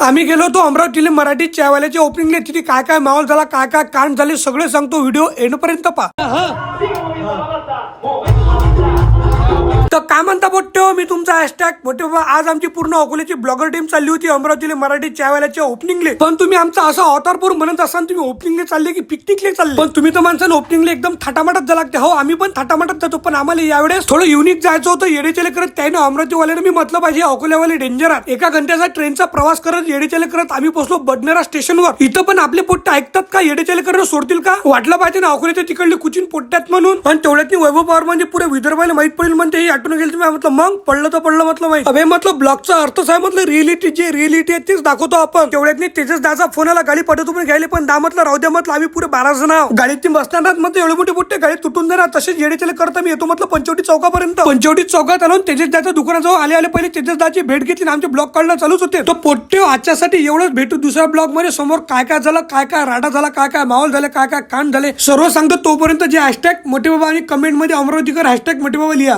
आम्ही गेलो होतो अमरावतीला मराठी चायवाल्याच्या ओपनिंगला. तिथे काय काय माहोल झाला, काय काय कांड झाले सगळे सांगतो. व्हिडिओ एंडपर्यंत पहा. तर काय म्हणता बोट्टे हो, मी तुमचा हॅशटॅग मोठे बाबा. आज आमची पूर्ण अकोल्याची ब्लॉगर टीम चालली होती अमरावतीला मराठी चायवाल्याच्या ओपनिंगले. पण तुम्ही आमचा असा अवतारपूर म्हणत असाल तुम्ही ओपनिंगले चालले की पिकनिकले चालले. पण तुम्ही तर माणसानं ओपनिंगले एकदम थाटामाटात जा लागते. हो आम्ही पण थाटामाटात जातो, पण आम्हाला यावेळेस थोडं युनिक जायचं होतं. येडेचेले करत त्याने अमरावतीवाल्यानं मी म्हटलं पाहिजे अकोल्यावाले डेंजर आहेत. एका घंट्याचा ट्रेनचा प्रवास करत येडेचेले करत आम्ही पोहोचलो बडनेरा स्टेशनवर. इथं पण आपले पोट्टे ऐकतात का? येडेचेले करत सोडतील का? वाटलं पाहिजे ना अकोल्याच्या तिकडले कुचिन पोट्ट्यात म्हणून. पण तेवढ्यात वैभव पवार म्हणजे पुरे विदर्भाला माहित पडेल म्हणते आठवण गेली. तुम्ही म्हटलं मग पडलं तर पडलं म्हटलं माहिती. अबे म्हटलं ब्लॉगचा अर्थच आहे म्हटलं रिअलिटी. जे रिअलिटी आहे तेच दाखवतो आपण. तेवढ्यात तेजस दाचा फोन आला, गाडी पाठवतो पण घ्यायला. पण दा म्हटलं राहू द्या म्हटलं, आम्ही पुरे 12 जण आहोत गाडीत बसणार म्हटलं. एवढे मोठे मोठे गाडी तुटून जाणार. तसेच येडेचेले करता मी येतो म्हटलं पंचवटी चौकापर्यंत. पंचवटी चौकात आलो तेजस दाच्या दुकानाजवळ आले पहिले तेजस दाची भेट घेतली. आमचे ब्लॉग काढणं चालूच होते. तो पोट्टे आजच्यासाठी एवढंच. भेटू दुसऱ्या ब्लॉग मध्ये. समोर काय काय झालं, काय काय राडा झाला, काय काय माहोल झाले, काय काय कांड झाले सर्व सांगतो. तोपर्यंत जे हॅशटॅग मोठे बाबा आणि कमेंट मध्ये अमरावतीकर हॅशटॅग मोठे बाबा लिहा.